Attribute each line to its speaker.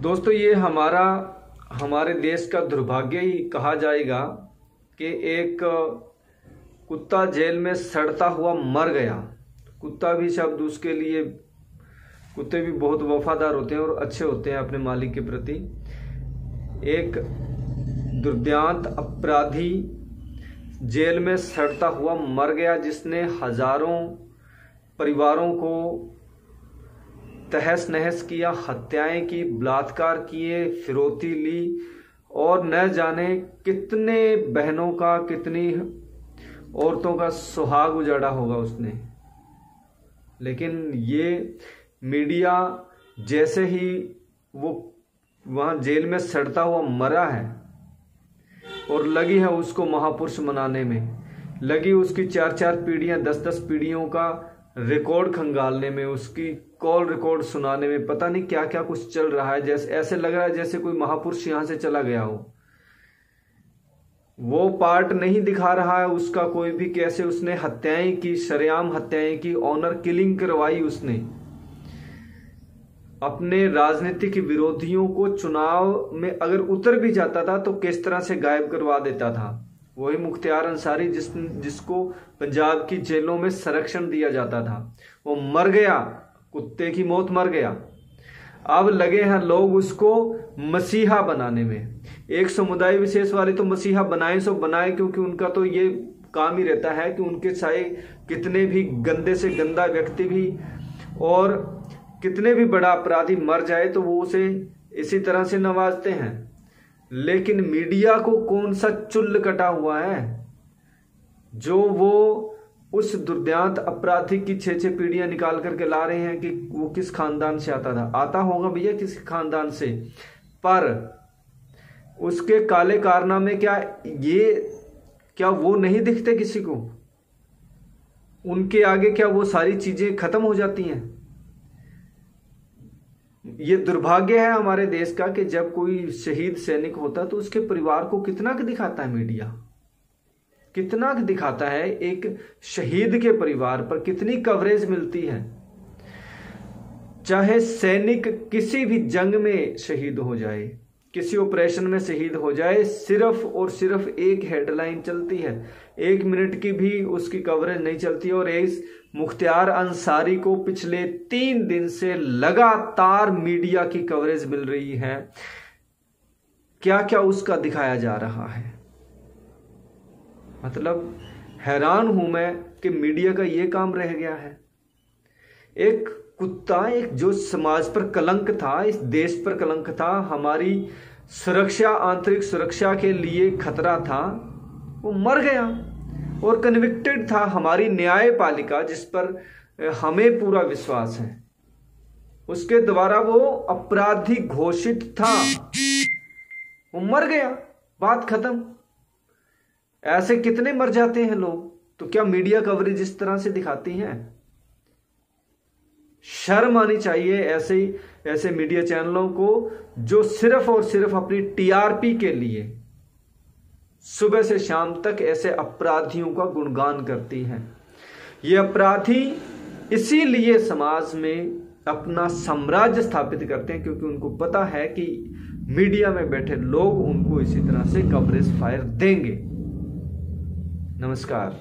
Speaker 1: दोस्तों, ये हमारे देश का दुर्भाग्य ही कहा जाएगा कि एक कुत्ता जेल में सड़ता हुआ मर गया। कुत्ता भी शब्द उसके लिए, कुत्ते भी बहुत वफादार होते हैं और अच्छे होते हैं अपने मालिक के प्रति। एक दुर्दांत अपराधी जेल में सड़ता हुआ मर गया, जिसने हजारों परिवारों को तहस नहस किया, हत्याएं की, बलात्कार किए, फिरौती ली और न जाने कितने बहनों का, कितनी औरतों का सुहाग उजाड़ा होगा उसने। लेकिन ये मीडिया जैसे ही वो वहां जेल में सड़ता हुआ मरा है और लगी है उसको महापुरुष मनाने में, लगी उसकी 4-4 पीढ़ियां, 10-10 पीढ़ियों का रिकॉर्ड खंगालने में, उसकी कॉल रिकॉर्ड सुनाने में, पता नहीं क्या क्या कुछ चल रहा है। जैसे ऐसे लग रहा है जैसे कोई महापुरुष यहां से चला गया हो। वो पार्ट नहीं दिखा रहा है उसका कोई भी, कैसे उसने हत्याएं की, शरेआम हत्याएं की, ऑनर किलिंग करवाई उसने। अपने राजनीतिक विरोधियों को चुनाव में अगर उतर भी जाता था तो किस तरह से गायब करवा देता था। वही मुख्तियार अंसारी जिसको पंजाब की जेलों में संरक्षण दिया जाता था, वो मर गया, कुत्ते की मौत मर गया। अब लगे हैं लोग उसको मसीहा बनाने में। एक समुदाय विशेष वाले तो मसीहा बनाए सो बनाए, क्योंकि उनका तो ये काम ही रहता है कि उनके चाहे कितने भी गंदे से गंदा व्यक्ति भी और कितने भी बड़ा अपराधी मर जाए तो वो उसे इसी तरह से नवाजते हैं। लेकिन मीडिया को कौन सा चुल्ल कटा हुआ है जो वो उस दुर्दांत अपराधी की 6-6 पीढ़ियां निकाल करके ला रहे हैं कि वो किस खानदान से आता था। आता होगा भैया किसी खानदान से, पर उसके काले कारनामे क्या वो नहीं दिखते किसी को? उनके आगे क्या वो सारी चीजें खत्म हो जाती हैं? ये दुर्भाग्य है हमारे देश का कि जब कोई शहीद सैनिक होता तो उसके परिवार को कितना दिखाता है मीडिया, कितना दिखाता है। एक शहीद के परिवार पर कितनी कवरेज मिलती है। चाहे सैनिक किसी भी जंग में शहीद हो जाए, किसी ऑपरेशन में शहीद हो जाए, सिर्फ और सिर्फ एक हेडलाइन चलती है, 1 मिनट की भी उसकी कवरेज नहीं चलती। और इस मुख्तियार अंसारी को पिछले 3 दिन से लगातार मीडिया की कवरेज मिल रही है। क्या क्या उसका दिखाया जा रहा है। मतलब हैरान हूं मैं कि मीडिया का ये काम रह गया है। एक कुत्ता, एक जो समाज पर कलंक था, इस देश पर कलंक था, हमारी सुरक्षा, आंतरिक सुरक्षा के लिए खतरा था, वो मर गया। और कन्विक्टेड था हमारी न्यायपालिका, जिस पर हमें पूरा विश्वास है, उसके द्वारा वो अपराधी घोषित था, वो मर गया, बात खत्म। ऐसे कितने मर जाते हैं लोग, तो क्या मीडिया कवरेज इस तरह से दिखाती है? शर्म आनी चाहिए ऐसे मीडिया चैनलों को जो सिर्फ और सिर्फ अपनी टीआरपी के लिए सुबह से शाम तक ऐसे अपराधियों का गुणगान करती हैं। ये अपराधी इसीलिए समाज में अपना साम्राज्य स्थापित करते हैं क्योंकि उनको पता है कि मीडिया में बैठे लोग उनको इसी तरह से कवरेज फायर देंगे। नमस्कार।